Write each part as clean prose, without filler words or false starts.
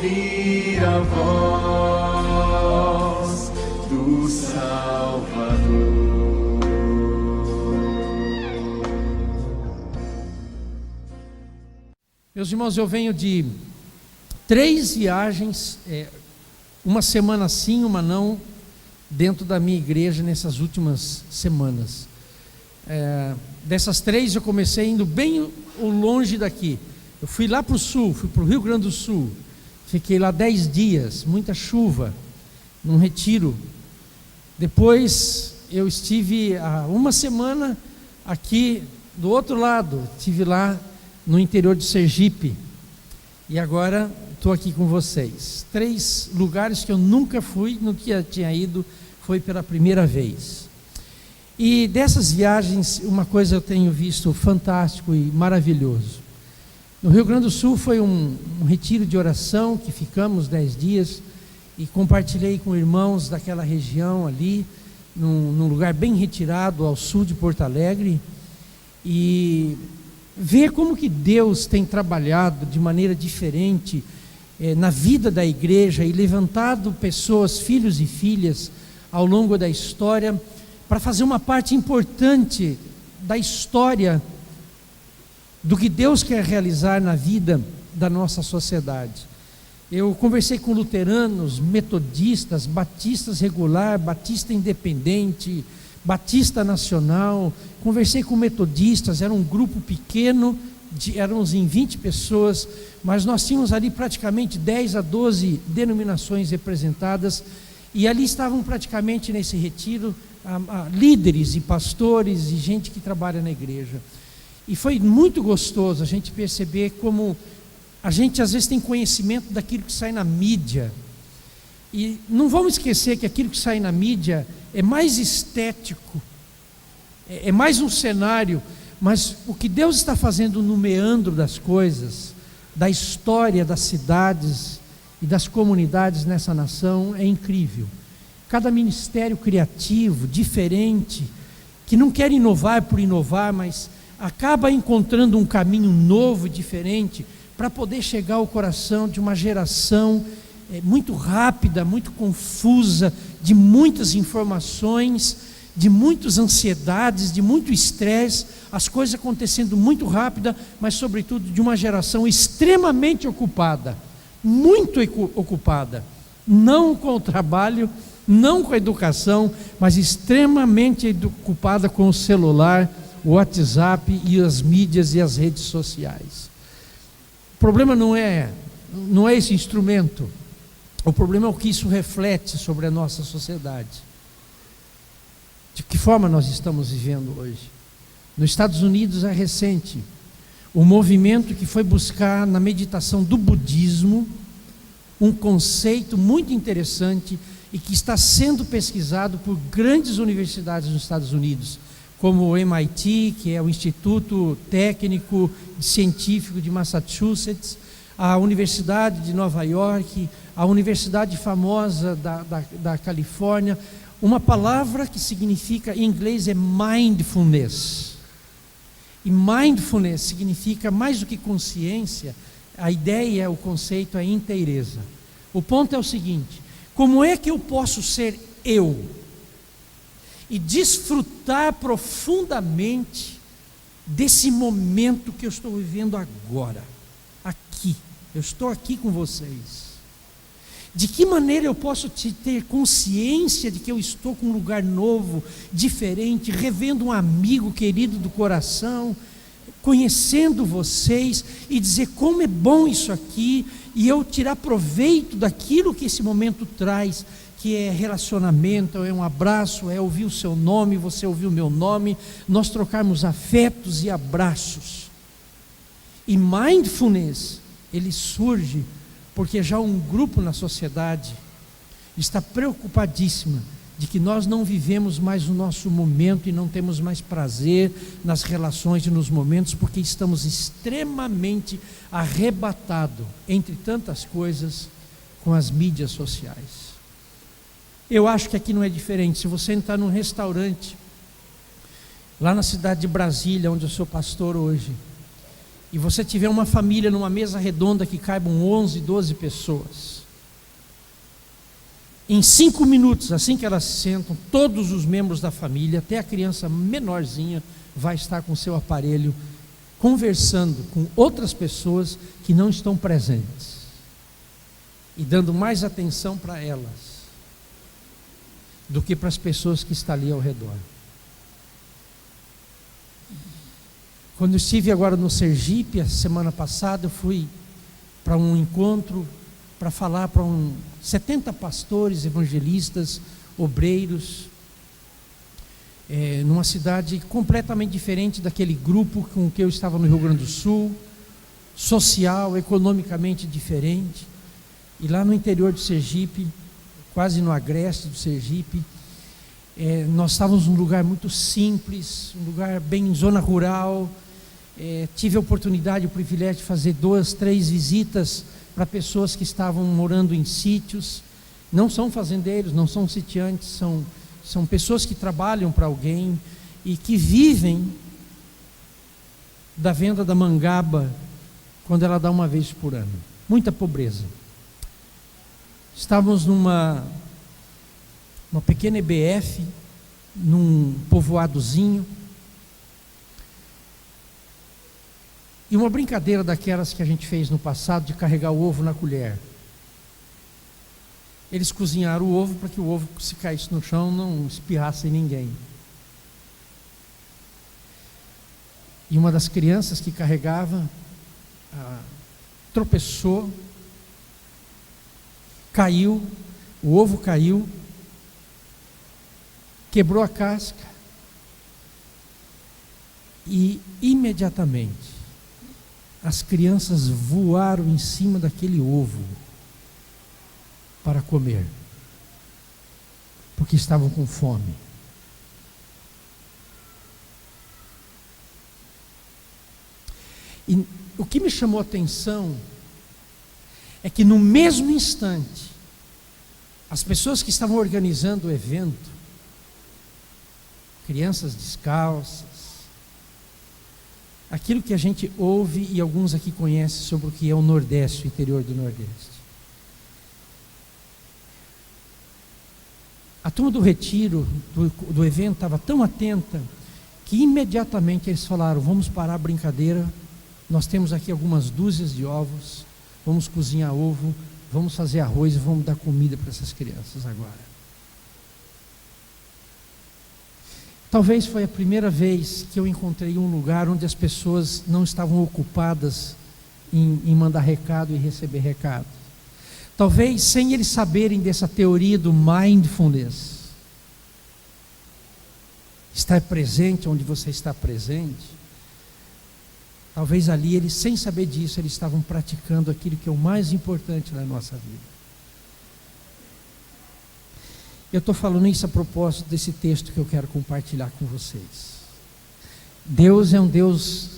ouvir a voz do Salvador. Meus irmãos, eu venho de 3 viagens, uma semana sim, uma não, dentro da minha igreja nessas últimas semanas. Dessas 3 eu comecei indo bem longe daqui. Eu fui lá para o sul, fui para o Rio Grande do Sul, fiquei lá 10 dias, muita chuva, num retiro. Depois eu estive há uma semana aqui do outro lado, estive lá no interior de Sergipe, e agora estou aqui com vocês. 3 lugares que eu nunca fui, nunca tinha ido, foi pela primeira vez. E dessas viagens, uma coisa eu tenho visto fantástico e maravilhoso. No Rio Grande do Sul foi um retiro de oração que ficamos 10 dias e compartilhei com irmãos daquela região ali, num lugar bem retirado ao sul de Porto Alegre, e ver como que Deus tem trabalhado de maneira diferente na vida da igreja e levantado pessoas, filhos e filhas, ao longo da história, para fazer uma parte importante da história do que Deus quer realizar na vida da nossa sociedade. Eu conversei com luteranos, metodistas, batistas regular, batista independente, batista nacional, conversei com metodistas, era um grupo pequeno, éramos em 20 pessoas, mas nós tínhamos ali praticamente 10 a 12 denominações representadas, e ali estavam praticamente nesse retiro líderes e pastores e gente que trabalha na igreja. E foi muito gostoso a gente perceber como a gente às vezes tem conhecimento daquilo que sai na mídia. E não vamos esquecer que aquilo que sai na mídia é mais estético, é mais um cenário, mas o que Deus está fazendo no meandro das coisas, da história das cidades e das comunidades nessa nação é incrível. Cada ministério criativo, diferente, que não quer inovar por inovar, mas acaba encontrando um caminho novo e diferente para poder chegar ao coração de uma geração muito rápida, muito confusa, de muitas informações, de muitas ansiedades, de muito estresse, as coisas acontecendo muito rápida, mas sobretudo de uma geração extremamente ocupada, muito ocupada, não com o trabalho, não com a educação, mas extremamente ocupada com o celular, o WhatsApp e as mídias e as redes sociais. O problema não é esse instrumento, o problema é o que isso reflete sobre a nossa sociedade. De que forma nós estamos vivendo hoje? Nos Estados Unidos é recente um movimento que foi buscar na meditação do budismo um conceito muito interessante e que está sendo pesquisado por grandes universidades nos Estados Unidos, como o MIT, que é o Instituto Técnico Científico de Massachusetts, a Universidade de Nova York, a Universidade famosa da Califórnia. Uma palavra que significa, em inglês, é mindfulness. E mindfulness significa mais do que consciência, a ideia, o conceito é inteireza. O ponto é o seguinte: como é que eu posso ser eu e desfrutar profundamente desse momento que eu estou vivendo agora, aqui? Eu estou aqui com vocês. De que maneira eu posso ter consciência de que eu estou com um lugar novo, diferente, revendo um amigo querido do coração, conhecendo vocês e dizer como é bom isso aqui, e eu tirar proveito daquilo que esse momento traz, que é relacionamento, é um abraço, é ouvir o seu nome, você ouvir o meu nome, nós trocarmos afetos e abraços. E mindfulness, ele surge porque já um grupo na sociedade está preocupadíssima de que nós não vivemos mais o nosso momento e não temos mais prazer nas relações e nos momentos, porque estamos extremamente arrebatados, entre tantas coisas, com as mídias sociais. Eu acho que aqui não é diferente. Se você entrar num restaurante, lá na cidade de Brasília, onde eu sou pastor hoje, e você tiver uma família numa mesa redonda que caibam 11, 12 pessoas, em 5 minutos, assim que elas se sentam, todos os membros da família, até a criança menorzinha, vai estar com seu aparelho conversando com outras pessoas que não estão presentes e dando mais atenção para elas do que para as pessoas que estão ali ao redor. Quando eu estive agora no Sergipe, a semana passada, eu fui para um encontro para falar para 70 pastores, evangelistas, obreiros, numa cidade completamente diferente daquele grupo com que eu estava no Rio Grande do Sul, social, economicamente diferente. E lá no interior do Sergipe, quase no agreste do Sergipe, nós estávamos num lugar muito simples, um lugar bem em zona rural. Tive a oportunidade, o privilégio de fazer 2, 3 visitas para pessoas que estavam morando em sítios. Não são fazendeiros, não são sitiantes, são pessoas que trabalham para alguém e que vivem da venda da mangaba quando ela dá uma vez por ano. Muita pobreza. Estávamos numa pequena EBF, num povoadozinho, e uma brincadeira daquelas que a gente fez no passado de carregar o ovo na colher. Eles cozinharam o ovo para que o ovo, se caísse no chão, não espirrasse em ninguém. E uma das crianças que carregava tropeçou, caiu, o ovo caiu, quebrou a casca e imediatamente as crianças voaram em cima daquele ovo para comer, porque estavam com fome. E o que me chamou a atenção é que no mesmo instante, as pessoas que estavam organizando o evento, crianças descalças, aquilo que a gente ouve e alguns aqui conhecem sobre o que é o Nordeste, o interior do Nordeste. A turma do retiro, do evento, estava tão atenta que imediatamente eles falaram: vamos parar a brincadeira, nós temos aqui algumas dúzias de ovos, vamos cozinhar ovo, vamos fazer arroz e vamos dar comida para essas crianças agora. Talvez foi a primeira vez que eu encontrei um lugar onde as pessoas não estavam ocupadas em mandar recado e receber recado. Talvez sem eles saberem dessa teoria do mindfulness, estar presente onde você está presente, talvez ali eles, sem saber disso, eles estavam praticando aquilo que é o mais importante na nossa vida. Eu estou falando isso a propósito desse texto que eu quero compartilhar com vocês. Deus é um Deus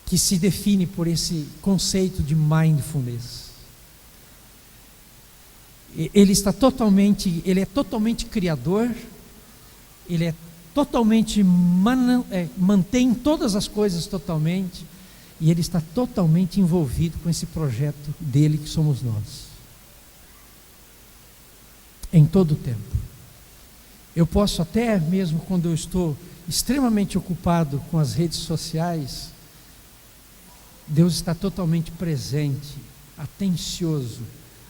que se define por esse conceito de mindfulness. Ele é totalmente criador, ele é totalmente mantém todas as coisas totalmente, e ele está totalmente envolvido com esse projeto dele que somos nós. Em todo o tempo. Eu posso até mesmo quando eu estou extremamente ocupado com as redes sociais, Deus está totalmente presente, atencioso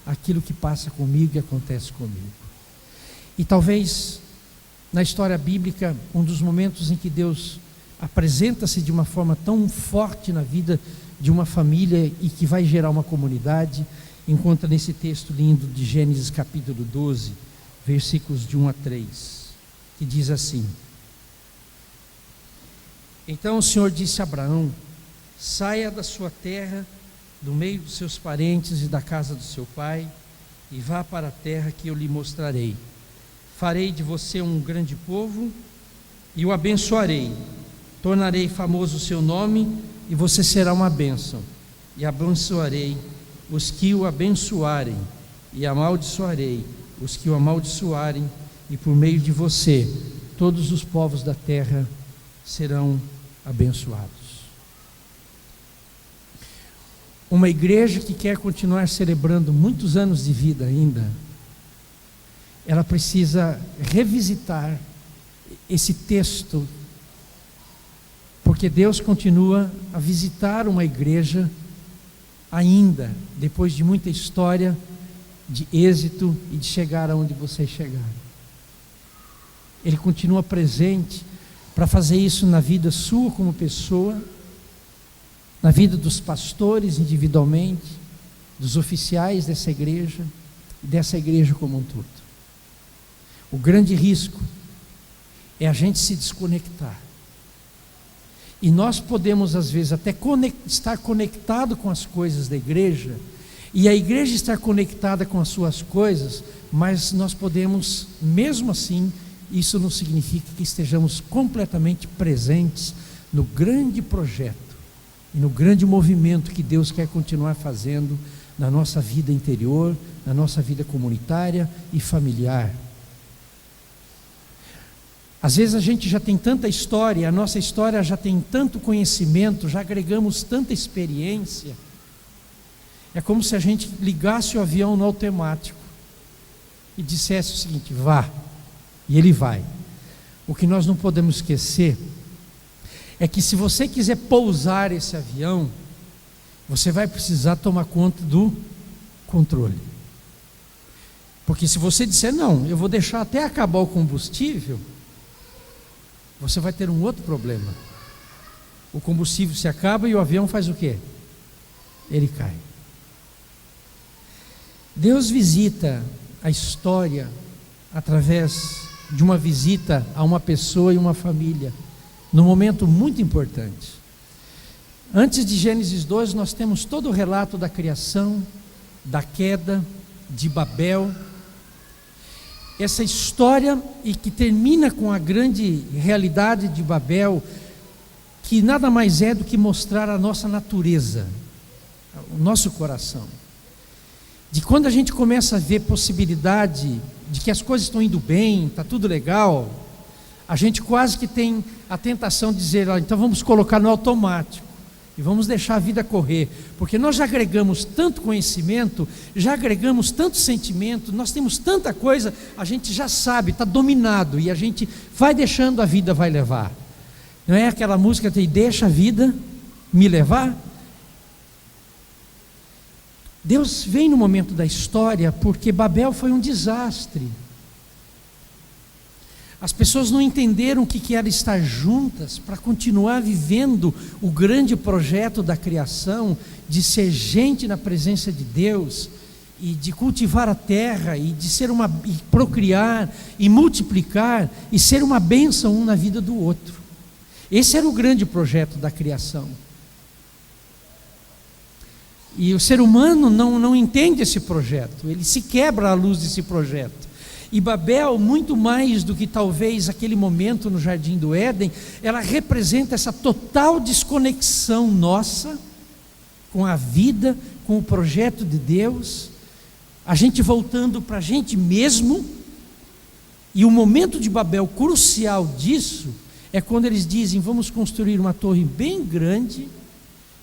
àquilo que passa comigo e acontece comigo. E talvez na história bíblica, um dos momentos em que Deus apresenta-se de uma forma tão forte na vida de uma família e que vai gerar uma comunidade, encontra nesse texto lindo de Gênesis capítulo 12, versículos de 1 a 3, que diz assim: Então o Senhor disse a Abraão: saia da sua terra, do meio dos seus parentes e da casa do seu pai, e vá para a terra que eu lhe mostrarei. Farei de você um grande povo e o abençoarei. Tornarei famoso o seu nome e você será uma bênção. E abençoarei os que o abençoarem, e amaldiçoarei os que o amaldiçoarem, e por meio de você todos os povos da terra serão abençoados. Uma igreja que quer continuar celebrando muitos anos de vida ainda, ela precisa revisitar esse texto, porque Deus continua a visitar uma igreja ainda, depois de muita história, de êxito e de chegar aonde vocês chegaram. Ele continua presente para fazer isso na vida sua como pessoa, na vida dos pastores individualmente, dos oficiais dessa igreja como um todo. O grande risco é a gente se desconectar. E nós podemos, às vezes, até estar conectado com as coisas da igreja, e a igreja estar conectada com as suas coisas, mas nós podemos, mesmo assim, isso não significa que estejamos completamente presentes no grande projeto e no grande movimento que Deus quer continuar fazendo na nossa vida interior, na nossa vida comunitária e familiar. Às vezes a gente já tem tanta história, a nossa história já tem tanto conhecimento, já agregamos tanta experiência. É como se a gente ligasse o avião no automático e dissesse o seguinte: vá, e ele vai. O que nós não podemos esquecer é que se você quiser pousar esse avião, você vai precisar tomar conta do controle. Porque se você disser, não, eu vou deixar até acabar o combustível, você vai ter um outro problema. O combustível se acaba e o avião faz o quê? Ele cai. Deus visita a história através de uma visita a uma pessoa e uma família, num momento muito importante. Antes de Gênesis 2, nós temos todo o relato da criação, da queda, de Babel. Essa história, e que termina com a grande realidade de Babel, que nada mais é do que mostrar a nossa natureza, o nosso coração. De quando a gente começa a ver possibilidade de que as coisas estão indo bem, está tudo legal, a gente quase que tem a tentação de dizer, então vamos colocar no automático e vamos deixar a vida correr, porque nós já agregamos tanto conhecimento, já agregamos tanto sentimento, nós temos tanta coisa, a gente já sabe, está dominado, e a gente vai deixando, a vida vai levar. Não é aquela música que deixa a vida me levar? Deus vem no momento da história porque Babel foi um desastre. As pessoas não entenderam o que era estar juntas para continuar vivendo o grande projeto da criação, de ser gente na presença de Deus, e de cultivar a terra, e de ser e procriar, e multiplicar, e ser uma bênção um na vida do outro. Esse era o grande projeto da criação. E o ser humano não entende esse projeto, ele se quebra à luz desse projeto. E Babel, muito mais do que talvez aquele momento no Jardim do Éden, ela representa essa total desconexão nossa com a vida, com o projeto de Deus, a gente voltando para a gente mesmo. E o momento de Babel crucial disso é quando eles dizem: vamos construir uma torre bem grande,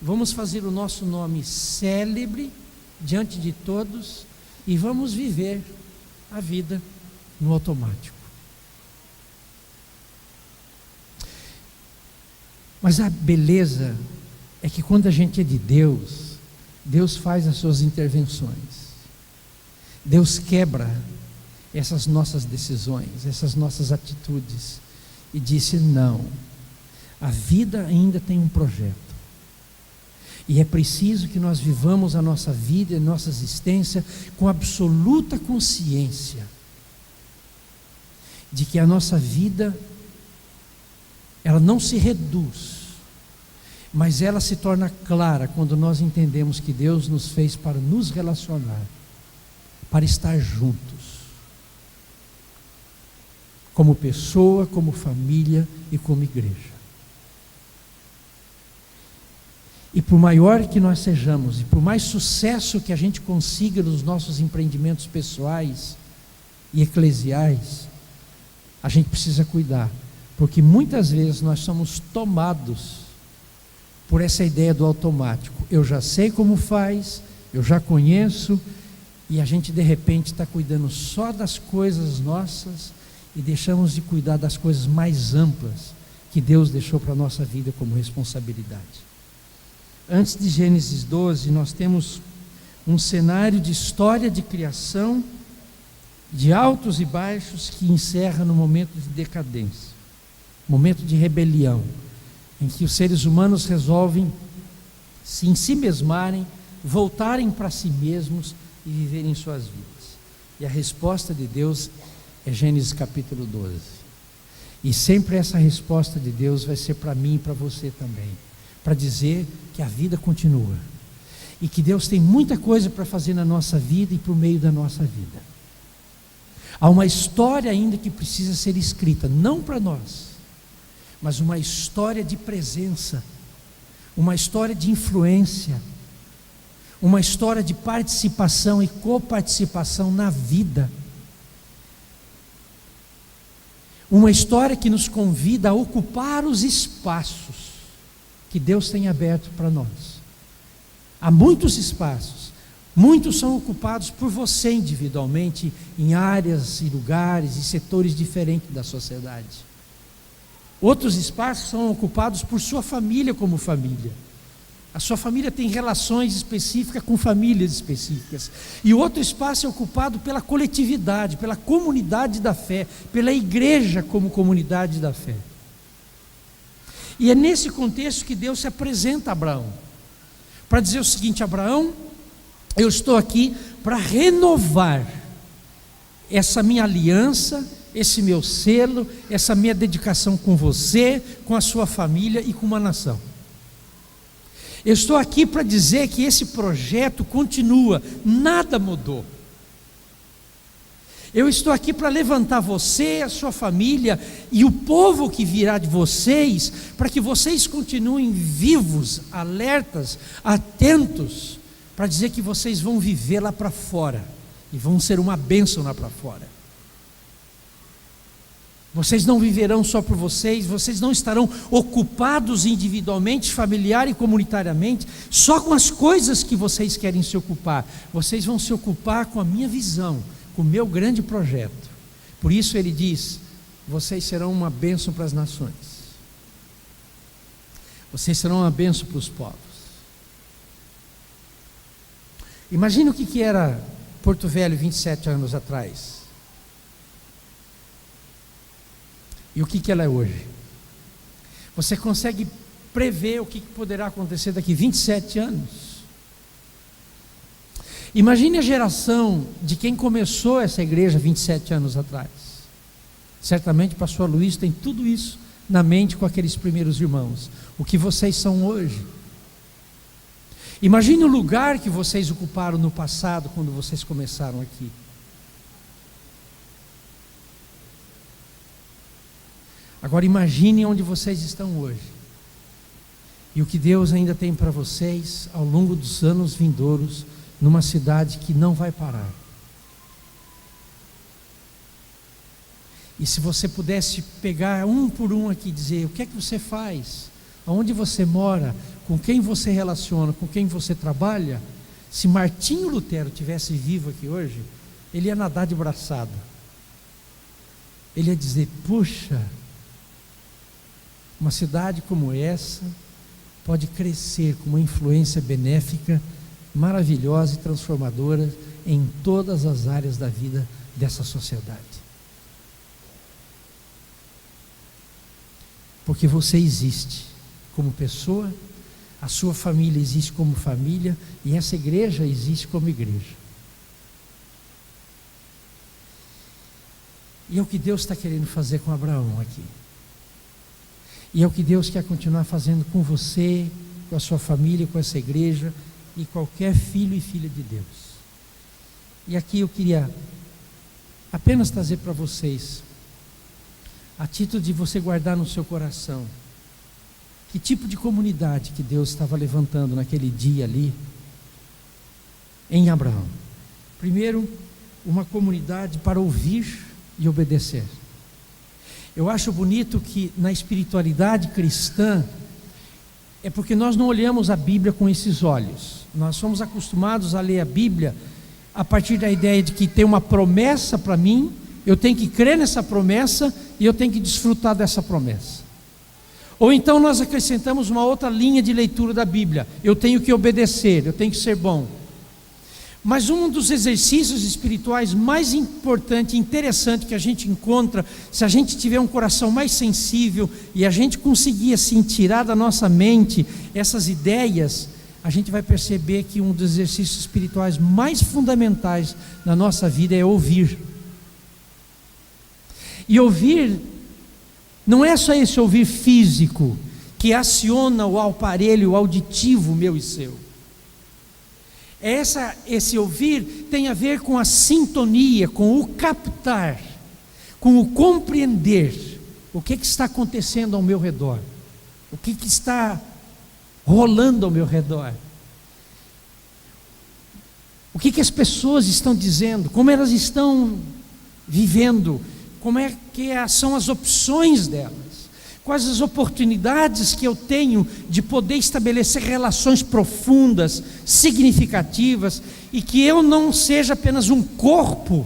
vamos fazer o nosso nome célebre diante de todos e vamos viver a vida no automático. Mas a beleza é que quando a gente é de Deus, Deus faz as suas intervenções. Deus quebra essas nossas decisões, essas nossas atitudes, e disse: não, a vida ainda tem um projeto. E é preciso que nós vivamos a nossa vida e a nossa existência com absoluta consciência de que a nossa vida, ela não se reduz, mas ela se torna clara quando nós entendemos que Deus nos fez para nos relacionar, para estar juntos, como pessoa, como família e como igreja. E por maior que nós sejamos, e por mais sucesso que a gente consiga nos nossos empreendimentos pessoais e eclesiais, a gente precisa cuidar, porque muitas vezes nós somos tomados por essa ideia do automático. Eu já sei como faz, eu já conheço, e a gente de repente está cuidando só das coisas nossas e deixamos de cuidar das coisas mais amplas que Deus deixou para a nossa vida como responsabilidade. Antes de Gênesis 12, nós temos um cenário de história de criação, de altos e baixos, que encerra no momento de decadência, momento de rebelião, em que os seres humanos resolvem se ensimesmarem, voltarem para si mesmos e viverem suas vidas. E a resposta de Deus é Gênesis capítulo 12. E sempre essa resposta de Deus vai ser para mim e para você também, para dizer que a vida continua e que Deus tem muita coisa para fazer na nossa vida e por meio da nossa vida. Há uma história ainda que precisa ser escrita, não para nós, mas uma história de presença, uma história de influência, uma história de participação e coparticipação na vida. Uma história que nos convida a ocupar os espaços que Deus tem aberto para nós. Há muitos espaços, muitos são ocupados por você individualmente, em áreas e lugares e setores diferentes da sociedade. Outros espaços são ocupados por sua família como família. A sua família tem relações específicas com famílias específicas. E outro espaço é ocupado pela coletividade, pela comunidade da fé, pela igreja como comunidade da fé. E é nesse contexto que Deus se apresenta a Abraão, para dizer o seguinte: Abraão, eu estou aqui para renovar essa minha aliança, esse meu selo, essa minha dedicação com você, com a sua família e com uma nação. Eu estou aqui para dizer que esse projeto continua, nada mudou. Eu estou aqui para levantar você, a sua família e o povo que virá de vocês, para que vocês continuem vivos, alertas, atentos, para dizer que vocês vão viver lá para fora e vão ser uma bênção lá para fora. Vocês não viverão só por vocês, vocês não estarão ocupados individualmente, familiar e comunitariamente, só com as coisas que vocês querem se ocupar. Vocês vão se ocupar com a minha visão, com o meu grande projeto. Por isso ele diz: vocês serão uma bênção para as nações. Vocês serão uma bênção para os povos. Imagina o que era Porto Velho 27 anos atrás. E o que ela é hoje? Você consegue prever o que poderá acontecer daqui 27 anos? Imagine a geração de quem começou essa igreja 27 anos atrás. Certamente pastor Luiz tem tudo isso na mente com aqueles primeiros irmãos. O que vocês são hoje. Imagine o lugar que vocês ocuparam no passado, quando vocês começaram aqui. Agora imagine onde vocês estão hoje e o que Deus ainda tem para vocês ao longo dos anos vindouros, numa cidade que não vai parar. E se você pudesse pegar um por um aqui e dizer: o que é que você faz? Aonde você mora? Com quem você relaciona? Com quem você trabalha? Se Martinho Lutero tivesse vivo aqui hoje, ele ia nadar de braçada. Ele ia dizer: puxa, uma cidade como essa pode crescer com uma influência benéfica, maravilhosa e transformadora em todas as áreas da vida dessa sociedade. Porque você existe como pessoa, a sua família existe como família e essa igreja existe como igreja. E é o que Deus está querendo fazer com Abraão aqui. E é o que Deus quer continuar fazendo com você, com a sua família, com essa igreja e qualquer filho e filha de Deus. E aqui eu queria apenas trazer para vocês, a título de você guardar no seu coração, que tipo de comunidade que Deus estava levantando naquele dia ali, em Abraão. Primeiro, uma comunidade para ouvir e obedecer. Eu acho bonito que na espiritualidade cristã, é porque nós não olhamos a Bíblia com esses olhos. Nós somos acostumados a ler a Bíblia a partir da ideia de que tem uma promessa para mim, eu tenho que crer nessa promessa e eu tenho que desfrutar dessa promessa. Ou então nós acrescentamos uma outra linha de leitura da Bíblia: eu tenho que obedecer, eu tenho que ser bom. Mas um dos exercícios espirituais mais importante e interessante que a gente encontra, se a gente tiver um coração mais sensível e a gente conseguir assim tirar da nossa mente essas ideias, a gente vai perceber que um dos exercícios espirituais mais fundamentais na nossa vida é ouvir. E ouvir não é só esse ouvir físico que aciona o aparelho auditivo meu e seu. Esse ouvir tem a ver com a sintonia, com o captar, com o compreender o que está acontecendo ao meu redor, o que está rolando ao meu redor, o que as pessoas estão dizendo, como elas estão vivendo, como é que são as opções delas, quais as oportunidades que eu tenho de poder estabelecer relações profundas, significativas, e que eu não seja apenas um corpo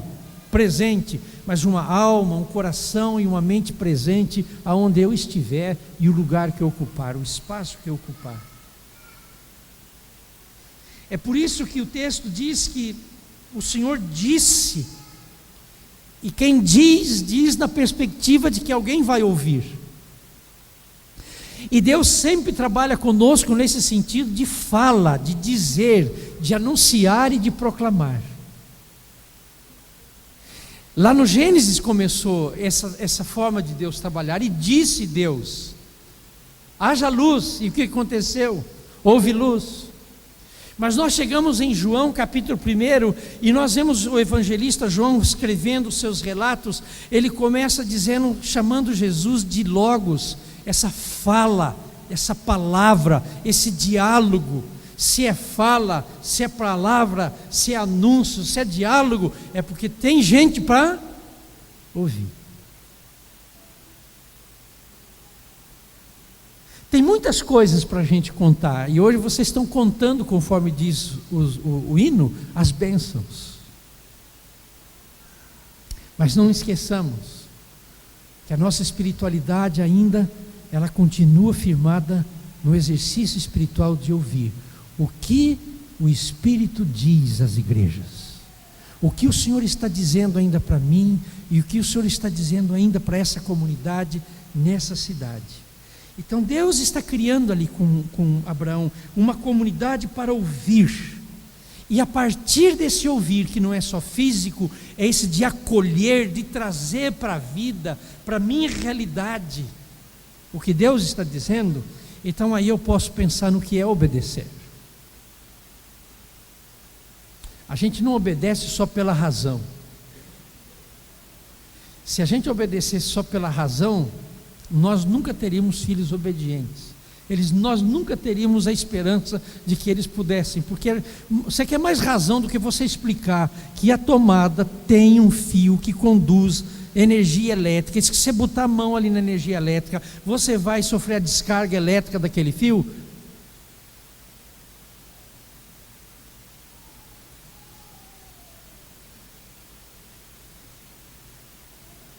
presente, mas uma alma, um coração e uma mente presente aonde eu estiver e o lugar que eu ocupar, o espaço que eu ocupar. É por isso que o texto diz que o Senhor disse, e quem diz na perspectiva de que alguém vai ouvir. E Deus sempre trabalha conosco nesse sentido de fala, de dizer, de anunciar e de proclamar. Lá no Gênesis começou essa forma de Deus trabalhar, e disse Deus: haja luz, e o que aconteceu? Houve luz. Mas nós chegamos em João capítulo 1, e nós vemos o evangelista João escrevendo os seus relatos. Ele começa dizendo, chamando Jesus de Logos, essa fala, essa palavra, esse diálogo. Se é fala, se é palavra, se é anúncio, se é diálogo, é porque tem gente para ouvir. Tem muitas coisas para a gente contar, e hoje vocês estão contando, conforme diz o hino, as bênçãos. Mas não esqueçamos que a nossa espiritualidade ainda, ela continua firmada no exercício espiritual de ouvir o que o Espírito diz às igrejas, o que o Senhor está dizendo ainda para mim, e o que o Senhor está dizendo ainda para essa comunidade, nessa cidade. Então Deus está criando ali com Abraão uma comunidade para ouvir, e a partir desse ouvir, que não é só físico, é esse de acolher, de trazer para a vida, para a minha realidade, o que Deus está dizendo. Então aí eu posso pensar no que é obedecer. A gente não obedece só pela razão. Se a gente obedecesse só pela razão, nós nunca teríamos filhos obedientes. Nós nunca teríamos a esperança de que eles pudessem, porque você quer mais razão do que você explicar que a tomada tem um fio que conduz energia elétrica, e se você botar a mão ali na energia elétrica, você vai sofrer a descarga elétrica daquele fio?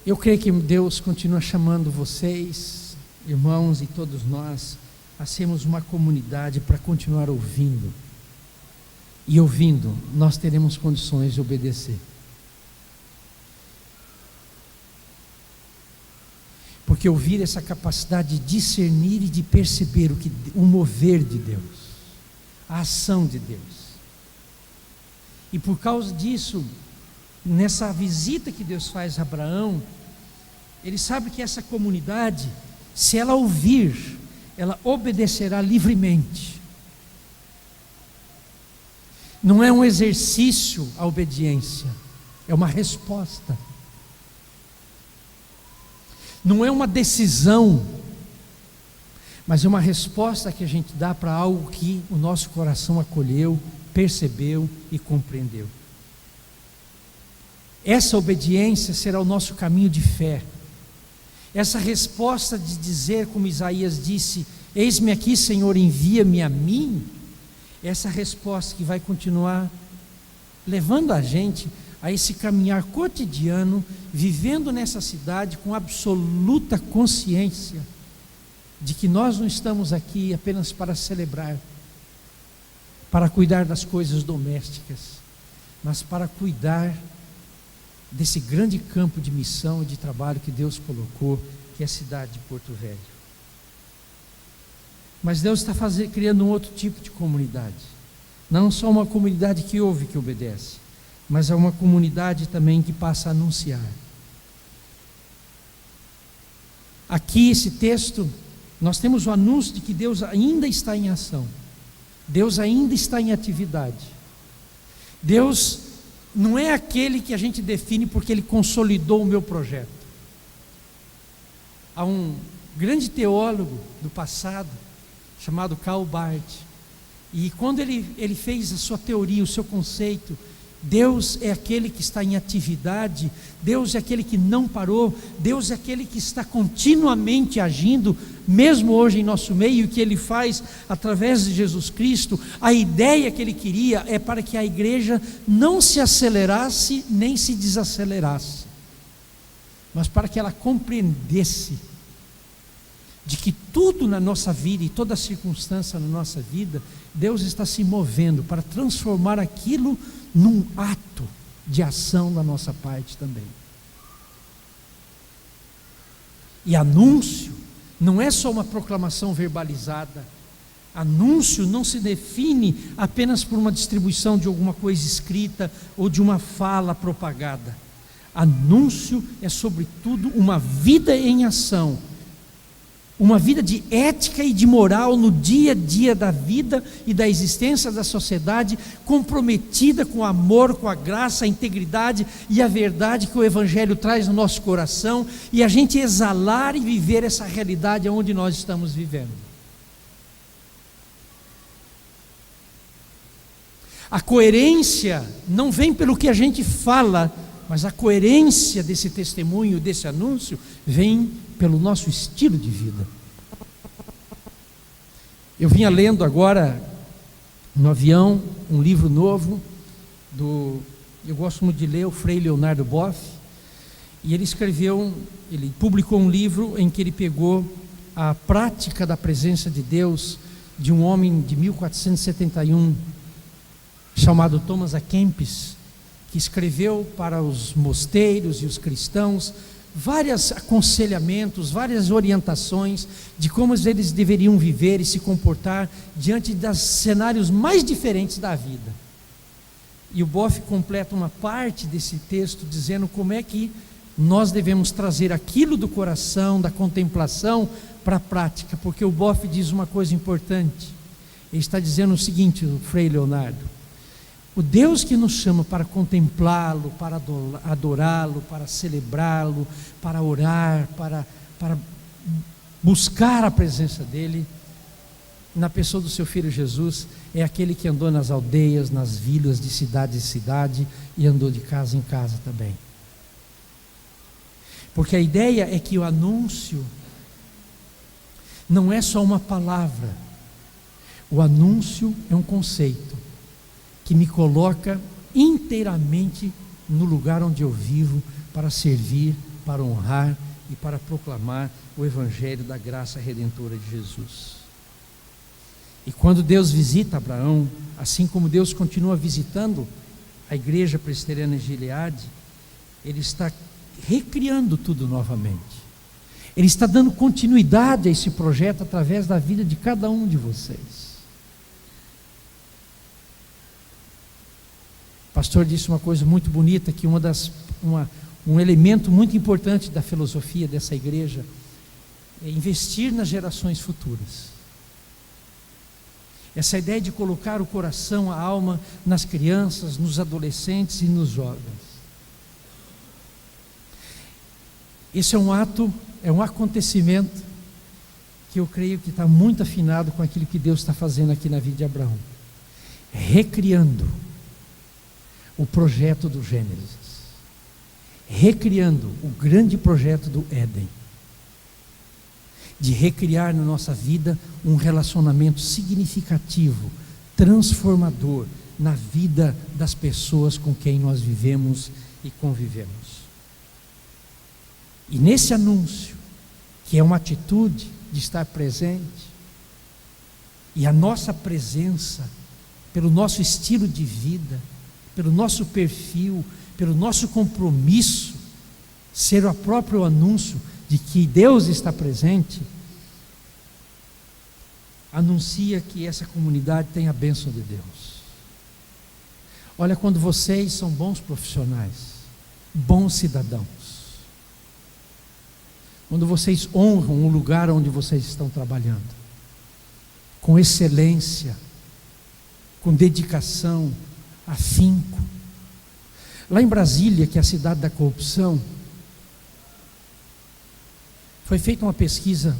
Eu creio que Deus continua chamando vocês, irmãos, e todos nós, a sermos uma comunidade para continuar ouvindo. E ouvindo, nós teremos condições de obedecer. Porque ouvir essa capacidade de discernir e de perceber o mover de Deus, a ação de Deus. E por causa disso, nessa visita que Deus faz a Abraão, ele sabe que essa comunidade, se ela ouvir, ela obedecerá livremente. Não é um exercício a obediência, é uma resposta. Não é uma decisão, mas é uma resposta que a gente dá para algo que o nosso coração acolheu, percebeu e compreendeu. Essa obediência será o nosso caminho de fé. Essa resposta de dizer, como Isaías disse, eis-me aqui, Senhor, envia-me a mim, essa resposta que vai continuar levando a gente a esse caminhar cotidiano, vivendo nessa cidade com absoluta consciência de que nós não estamos aqui apenas para celebrar, para cuidar das coisas domésticas, mas para cuidar desse grande campo de missão e de trabalho que Deus colocou, que é a cidade de Porto Velho. Mas Deus está criando um outro tipo de comunidade, não só uma comunidade que ouve, que obedece, mas é uma comunidade também que passa a anunciar. Aqui esse texto, nós temos o anúncio de que Deus ainda está em ação, Deus ainda está em atividade. Deus não é aquele que a gente define porque Ele consolidou o meu projeto. Há um grande teólogo do passado, chamado Karl Barth, e quando ele fez a sua teoria, o seu conceito, Deus é aquele que está em atividade, Deus é aquele que não parou, Deus é aquele que está continuamente agindo, mesmo hoje em nosso meio, e que Ele faz através de Jesus Cristo. A ideia que Ele queria é para que a igreja não se acelerasse nem se desacelerasse, mas para que ela compreendesse de que tudo na nossa vida e toda circunstância na nossa vida, Deus está se movendo para transformar aquilo num ato de ação da nossa parte também. E anúncio não é só uma proclamação verbalizada. Anúncio não se define apenas por uma distribuição de alguma coisa escrita ou de uma fala propagada. Anúncio é sobretudo uma vida em ação, uma vida de ética e de moral no dia a dia da vida e da existência da sociedade, comprometida com o amor, com a graça, a integridade e a verdade que o Evangelho traz no nosso coração, e a gente exalar e viver essa realidade onde nós estamos vivendo. A coerência não vem pelo que a gente fala, mas a coerência desse testemunho, desse anúncio, vem pelo nosso estilo de vida. Eu vinha lendo agora no avião um livro novo eu gosto muito de ler, o Frei Leonardo Boff, e ele publicou um livro em que ele pegou a prática da presença de Deus de um homem de 1471 chamado Thomas à Kempis, que escreveu para os mosteiros e os cristãos vários aconselhamentos, várias orientações de como eles deveriam viver e se comportar diante dos cenários mais diferentes da vida. E o Boff completa uma parte desse texto dizendo como é que nós devemos trazer aquilo do coração, da contemplação, para a prática, porque o Boff diz uma coisa importante. Ele está dizendo o seguinte, o Frei Leonardo: o Deus que nos chama para contemplá-lo, para adorá-lo, para celebrá-lo, para orar, para buscar a presença dEle, na pessoa do seu Filho Jesus, é aquele que andou nas aldeias, nas vilas, de cidade em cidade, e andou de casa em casa também. Porque a ideia é que o anúncio não é só uma palavra, o anúncio é um conceito que me coloca inteiramente no lugar onde eu vivo, para servir, para honrar e para proclamar o Evangelho da graça redentora de Jesus. E quando Deus visita Abraão, assim como Deus continua visitando a igreja presbiteriana de Gileade, Ele está recriando tudo novamente. Ele está dando continuidade a esse projeto através da vida de cada um de vocês. O pastor disse uma coisa muito bonita, que um elemento muito importante da filosofia dessa igreja é investir nas gerações futuras. Essa ideia de colocar o coração, a alma nas crianças, nos adolescentes e nos jovens. Esse é um ato, é um acontecimento que eu creio que está muito afinado com aquilo que Deus está fazendo aqui na vida de Abraão, recriando o projeto do Gênesis, recriando o grande projeto do Éden, de recriar na nossa vida um relacionamento significativo, transformador na vida das pessoas com quem nós vivemos e convivemos. E nesse anúncio, que é uma atitude de estar presente, e a nossa presença, pelo nosso estilo de vida, pelo nosso perfil, pelo nosso compromisso, ser o próprio anúncio de que Deus está presente, anuncia que essa comunidade tem a bênção de Deus. Olha, quando vocês são bons profissionais, bons cidadãos, quando vocês honram o lugar onde vocês estão trabalhando, com excelência, com dedicação, afinco. Lá em Brasília, que é a cidade da corrupção, foi feita uma pesquisa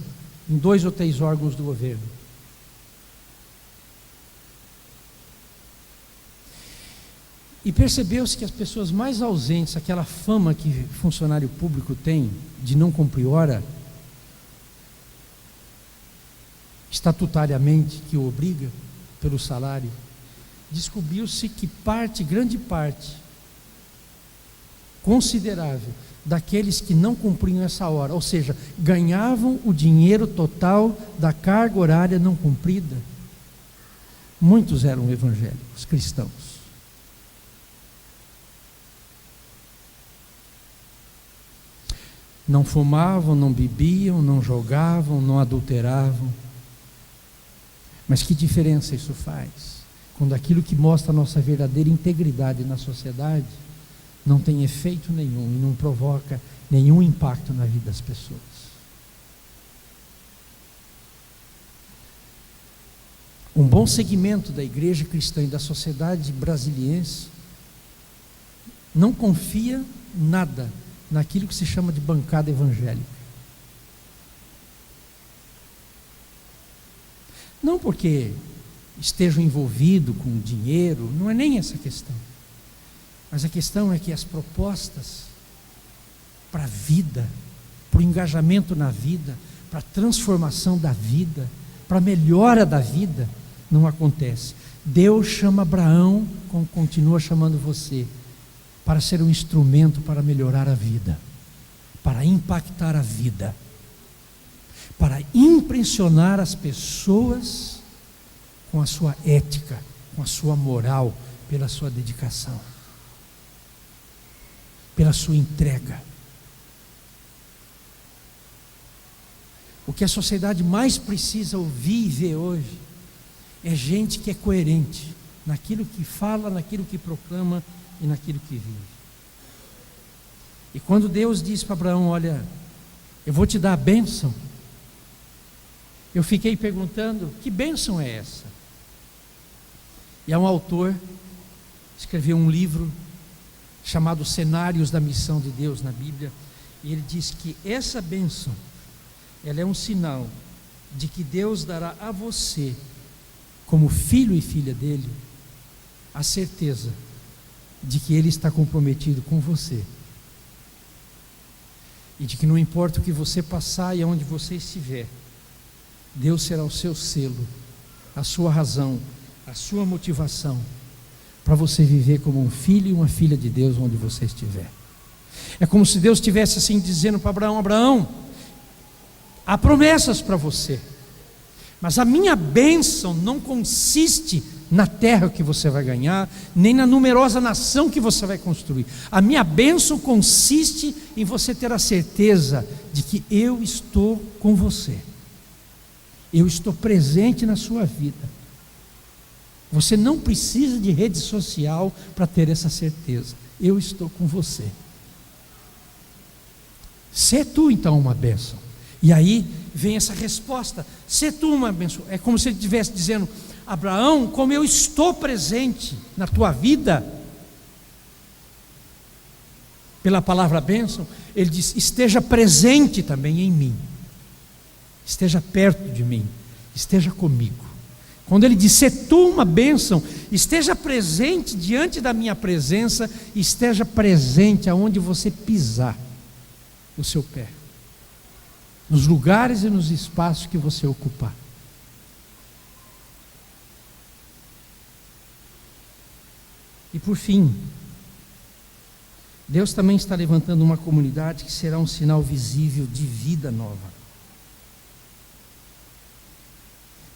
em 2 ou 3 órgãos do governo. E percebeu-se que as pessoas mais ausentes, aquela fama que funcionário público tem de não cumprir hora, estatutariamente, que o obriga pelo salário, descobriu-se que grande parte considerável daqueles que não cumpriam essa hora, ou seja, ganhavam o dinheiro total da carga horária não cumprida, muitos eram evangélicos, cristãos. Não fumavam, não bebiam, não jogavam, não adulteravam. Mas que diferença isso faz? Quando aquilo que mostra a nossa verdadeira integridade na sociedade não tem efeito nenhum e não provoca nenhum impacto na vida das pessoas. Um bom segmento da igreja cristã e da sociedade brasiliense não confia nada naquilo que se chama de bancada evangélica. Não porque estejam envolvidos com dinheiro, não é nem essa questão. Mas a questão é que as propostas para a vida, para o engajamento na vida, para a transformação da vida, para a melhora da vida, não acontece. Deus chama Abraão, como continua chamando você, para ser um instrumento para melhorar a vida, para impactar a vida, para impressionar as pessoas com a sua ética, com a sua moral, pela sua dedicação, pela sua entrega. O que a sociedade mais precisa ouvir e ver hoje é gente que é coerente naquilo que fala, naquilo que proclama e naquilo que vive. E quando Deus disse para Abraão: olha, eu vou te dar a bênção, eu fiquei perguntando: que bênção é essa? E há um autor escreveu um livro chamado Cenários da Missão de Deus na Bíblia, e ele diz que essa bênção, ela é um sinal de que Deus dará a você, como filho e filha dele, a certeza de que Ele está comprometido com você, e de que não importa o que você passar e aonde você estiver, Deus será o seu selo, a sua razão, a sua motivação, para você viver como um filho e uma filha de Deus onde você estiver. É como se Deus estivesse assim dizendo para Abraão: Abraão, há promessas para você, mas a minha bênção não consiste na terra que você vai ganhar, nem na numerosa nação que você vai construir. A minha bênção consiste em você ter a certeza de que eu estou com você, eu estou presente na sua vida. Você não precisa de rede social para ter essa certeza. Eu estou com você. Sê tu então uma bênção. E aí vem essa resposta: sê tu uma bênção. É como se ele estivesse dizendo: Abraão, como eu estou presente na tua vida, pela palavra bênção, ele diz: esteja presente também em mim, esteja perto de mim, esteja comigo. Quando ele diz: sê tu uma bênção, esteja presente diante da minha presença, esteja presente aonde você pisar o seu pé. nos lugares e nos espaços que você ocupar. E por fim, Deus também está levantando uma comunidade que será um sinal visível de vida nova,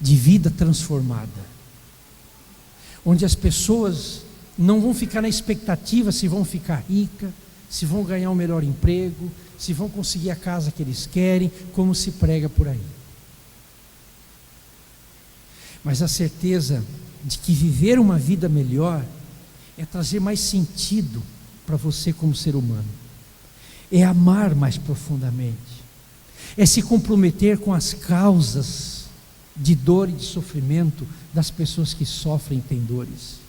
de vida transformada, onde as pessoas não vão ficar na expectativa se vão ficar ricas, se vão ganhar um melhor emprego, se vão conseguir a casa que eles querem, como se prega por aí. Mas a certeza de que viver uma vida melhor é trazer mais sentido para você como ser humano, é amar mais profundamente, é se comprometer com as causas de dor e de sofrimento das pessoas que sofrem e têm dores,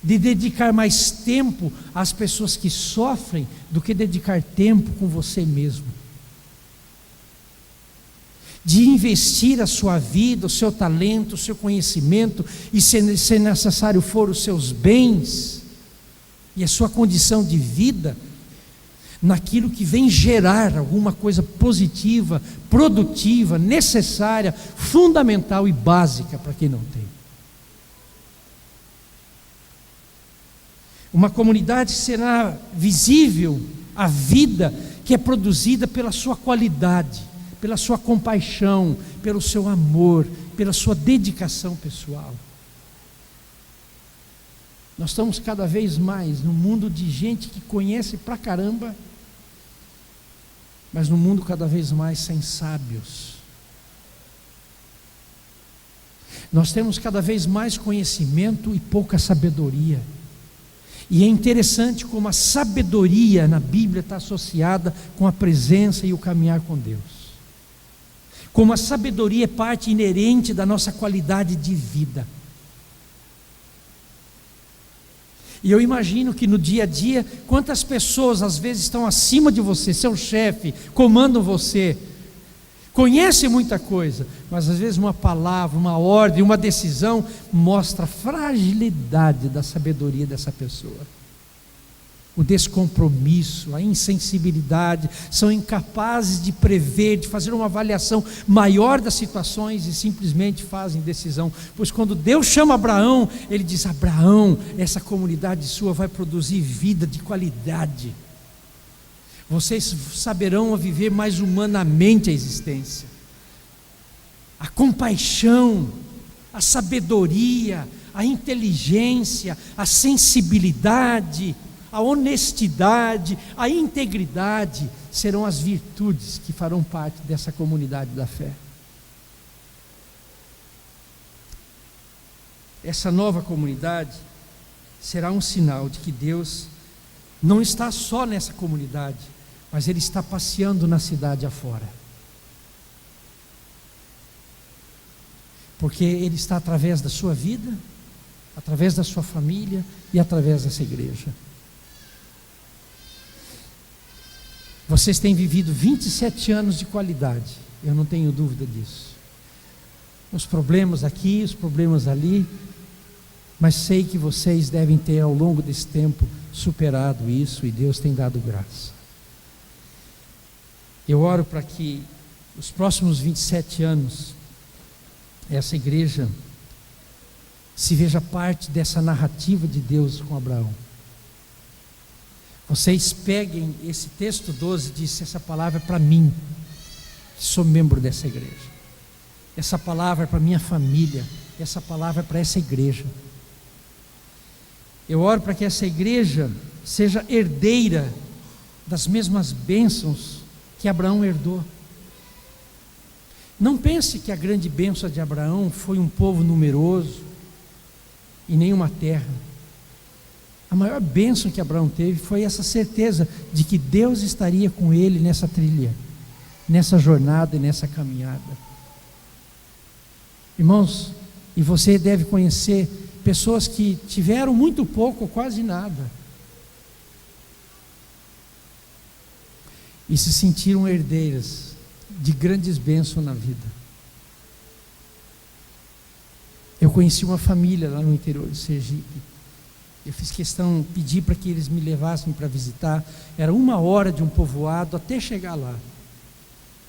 de dedicar mais tempo às pessoas que sofrem do que dedicar tempo com você mesmo, de investir a sua vida, o seu talento, o seu conhecimento e, se necessário for, os seus bens e a sua condição de vida naquilo que vem gerar alguma coisa positiva, produtiva, necessária, fundamental e básica para quem não tem. Uma comunidade será visível a vida que é produzida pela sua qualidade, pela sua compaixão, pelo seu amor, pela sua dedicação pessoal. Nós estamos cada vez mais num mundo de gente que conhece pra caramba, mas num mundo cada vez mais sem sábios. Nós temos cada vez mais conhecimento e pouca sabedoria. E é interessante como a sabedoria na Bíblia está associada com a presença e o caminhar com Deus. Como a sabedoria é parte inerente da nossa qualidade de vida. E eu imagino que no dia a dia, quantas pessoas às vezes estão acima de você, seu chefe, comandam você, conhecem muita coisa, mas às vezes uma palavra, uma ordem, uma decisão mostra a fragilidade da sabedoria dessa pessoa. O descompromisso, a insensibilidade, são incapazes de prever, de fazer uma avaliação maior das situações e simplesmente fazem decisão. Pois quando Deus chama Abraão, Ele diz: Abraão, essa comunidade sua vai produzir vida de qualidade. Vocês saberão viver mais humanamente a existência. A compaixão, a sabedoria, a inteligência, a sensibilidade, a honestidade, a integridade serão as virtudes que farão parte dessa comunidade da fé. Essa nova comunidade será um sinal de que Deus não está só nessa comunidade, mas Ele está passeando na cidade afora. Porque Ele está através da sua vida, através da sua família e através dessa igreja. Vocês têm vivido 27 anos de qualidade, eu não tenho dúvida disso. Os problemas aqui, os problemas ali, mas sei que vocês devem ter ao longo desse tempo superado isso e Deus tem dado graça. Eu oro para que os próximos 27 anos, essa igreja se veja parte dessa narrativa de Deus com Abraão. Vocês peguem esse texto 12 e disse: essa palavra é para mim, que sou membro dessa igreja. Essa palavra é para minha família, essa palavra é para essa igreja. Eu oro para que essa igreja seja herdeira das mesmas bênçãos que Abraão herdou. Não pense que a grande bênção de Abraão foi um povo numeroso e nenhuma terra. A maior bênção que Abraão teve foi essa certeza de que Deus estaria com ele nessa trilha, nessa jornada e nessa caminhada. Irmãos, e você deve conhecer pessoas que tiveram muito pouco ou quase nada e se sentiram herdeiras de grandes bênçãos na vida. Eu conheci uma família lá no interior de Sergipe. Eu fiz questão, pedi para que eles me levassem para visitar. Era 1 hora de um povoado até chegar lá.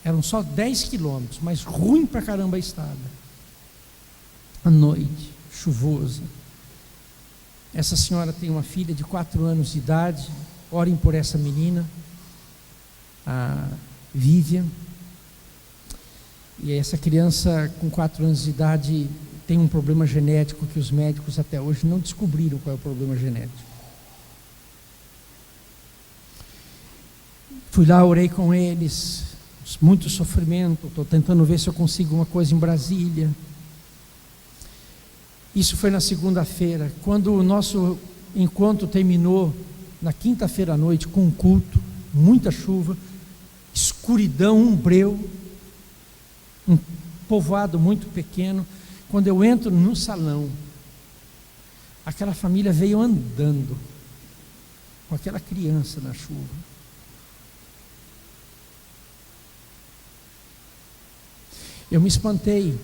Eram só 10 quilômetros, mas ruim pra caramba a estrada. À noite, chuvosa. Essa senhora tem uma filha de 4 anos de idade. Orem por essa menina, a Vivian. E essa criança com 4 anos de idade tem um problema genético que os médicos até hoje não descobriram qual é o problema genético. Fui lá, orei com eles, muito sofrimento, estou tentando ver se eu consigo uma coisa em Brasília. Isso foi na segunda-feira. Quando o nosso encontro terminou, na quinta-feira à noite, com um culto, muita chuva, escuridão, um breu, um povoado muito pequeno. Quando eu entro no salão, aquela família veio andando, com aquela criança na chuva. Eu me espantei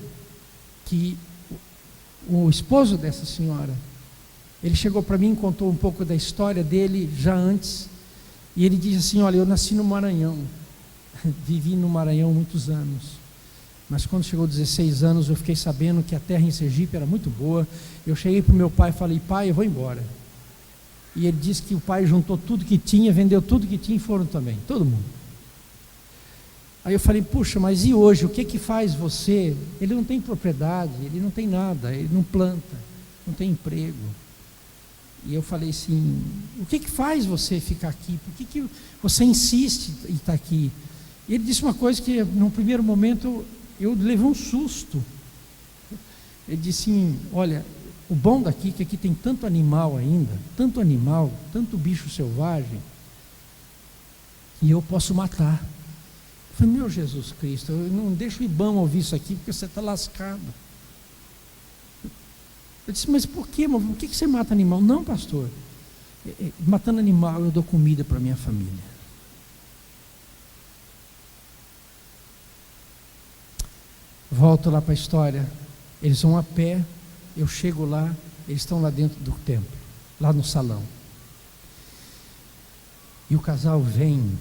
que o esposo dessa senhora, ele chegou para mim e contou um pouco da história dele já antes, e ele disse assim: olha, eu nasci no Maranhão, vivi no Maranhão muitos anos, mas quando chegou 16 anos eu fiquei sabendo que a terra em Sergipe era muito boa. Eu cheguei para o meu pai e falei: pai, eu vou embora. E ele disse que o pai juntou tudo que tinha, vendeu tudo que tinha e foram também, todo mundo. Aí eu falei: puxa, mas e hoje, o que que faz você? Ele não tem propriedade, ele não tem nada, ele não planta, não tem emprego. E eu falei assim: o que que faz você ficar aqui? Por que você insiste em estar aqui? E ele disse uma coisa que, no primeiro momento, eu levei um susto. Ele disse assim: olha, o bom daqui é que aqui tem tanto animal ainda, tanto bicho selvagem, que eu posso matar. Eu falei: meu Jesus Cristo, eu não deixo o IBAMA ouvir isso aqui, porque você está lascado. Eu disse: mas por quê? Por que você mata animal? Não, pastor, matando animal eu dou comida para minha família. Volto lá para a história. Eles vão a pé, eu chego lá, eles estão lá dentro do templo, lá no salão. E o casal vem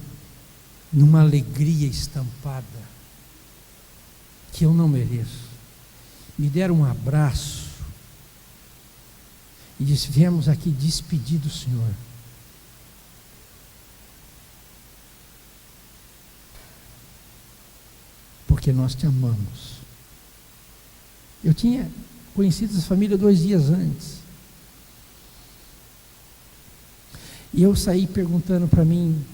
numa alegria estampada que eu não mereço. Me deram um abraço e disse: viemos aqui despedir do Senhor. Porque nós te amamos. Eu tinha conhecido essa família 2 dias antes. E eu saí perguntando para mim: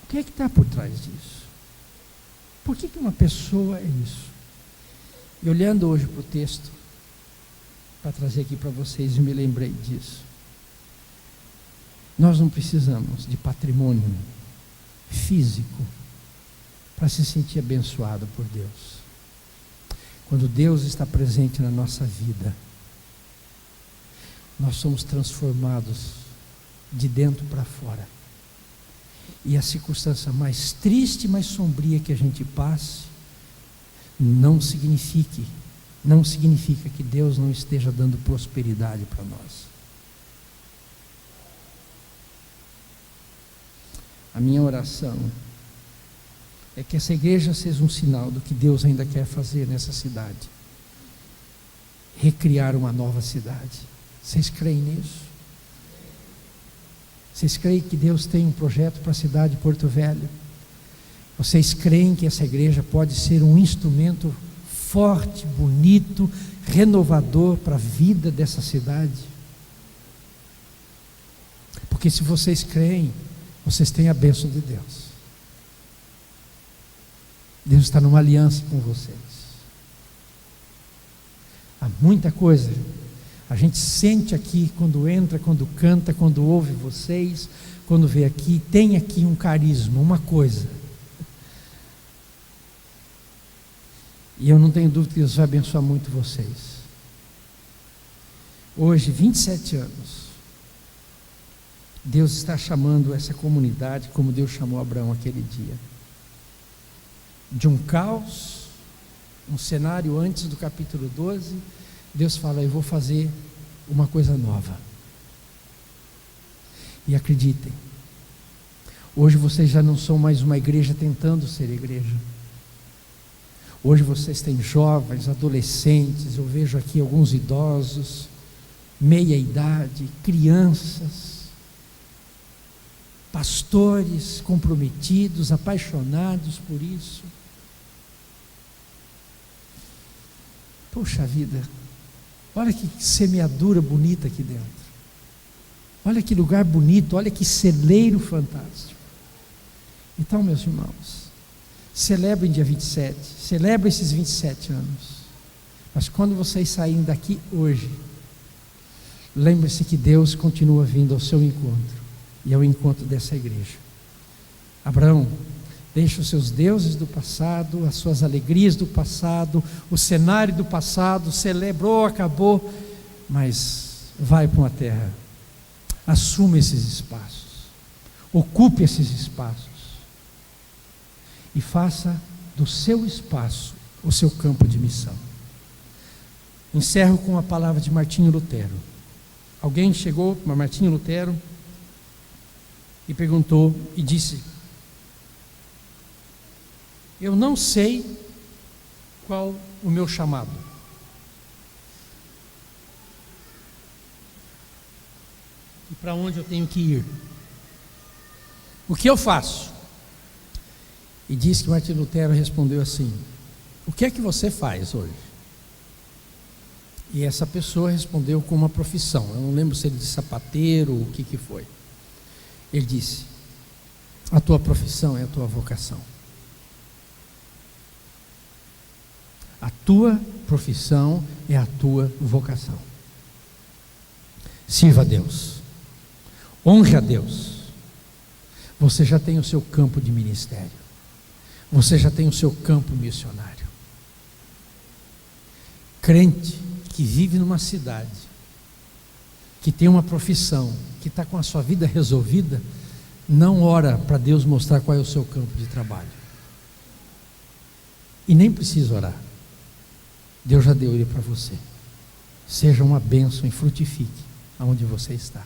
o que é que está por trás disso? Por que uma pessoa é isso? E olhando hoje para o texto, para trazer aqui para vocês, eu me lembrei disso. Nós não precisamos de patrimônio físico para se sentir abençoado por Deus. Quando Deus está presente na nossa vida, nós somos transformados de dentro para fora. E a circunstância mais triste, mais sombria que a gente passe, não significa que Deus não esteja dando prosperidade para nós. A minha oração é que essa igreja seja um sinal do que Deus ainda quer fazer nessa cidade. Recriar uma nova cidade. Vocês creem nisso? Vocês creem que Deus tem um projeto para a cidade de Porto Velho? Vocês creem que essa igreja pode ser um instrumento forte, bonito, renovador para a vida dessa cidade? Porque se vocês creem, vocês têm a bênção de Deus. Deus está numa aliança com vocês. Há muita coisa a gente sente aqui quando entra, quando canta, quando ouve vocês, quando vê aqui, tem aqui um carisma, uma coisa. E eu não tenho dúvida que Deus vai abençoar muito vocês. Hoje, 27 anos, Deus está chamando essa comunidade como Deus chamou Abraão aquele dia. De um caos, um cenário antes do capítulo 12, Deus fala: eu vou fazer uma coisa nova. E acreditem, hoje vocês já não são mais uma igreja tentando ser igreja. Hoje vocês têm jovens, adolescentes, eu vejo aqui alguns idosos, meia idade, crianças, pastores comprometidos, apaixonados por isso. Poxa vida, olha que semeadura bonita aqui dentro. Olha que lugar bonito, olha que celeiro fantástico. Então, meus irmãos, celebrem dia 27, celebrem esses 27 anos. Mas quando vocês saírem daqui hoje, lembre-se que Deus continua vindo ao seu encontro, e ao encontro dessa igreja. Abraão, deixa os seus deuses do passado, as suas alegrias do passado, o cenário do passado, celebrou, acabou, mas vai para uma terra, assuma esses espaços, ocupe esses espaços, e faça do seu espaço o seu campo de missão. Encerro com a palavra de Martinho Lutero. Alguém chegou para Martinho Lutero e perguntou e disse: eu não sei qual o meu chamado. E para onde eu tenho que ir? O que eu faço? E diz que Martinho Lutero respondeu assim: o que é que você faz hoje? E essa pessoa respondeu com uma profissão. Eu não lembro se ele disse sapateiro ou o que foi. Ele disse: a tua profissão é a tua vocação. A tua profissão é a tua vocação. Sirva a Deus, honre a Deus. Você já tem o seu campo de ministério, você já tem o seu campo missionário. Crente que vive numa cidade, que tem uma profissão, que está com a sua vida resolvida, não ora para Deus mostrar qual é o seu campo de trabalho. E nem precisa orar. Deus já deu ele para você. Seja uma bênção e frutifique aonde você está.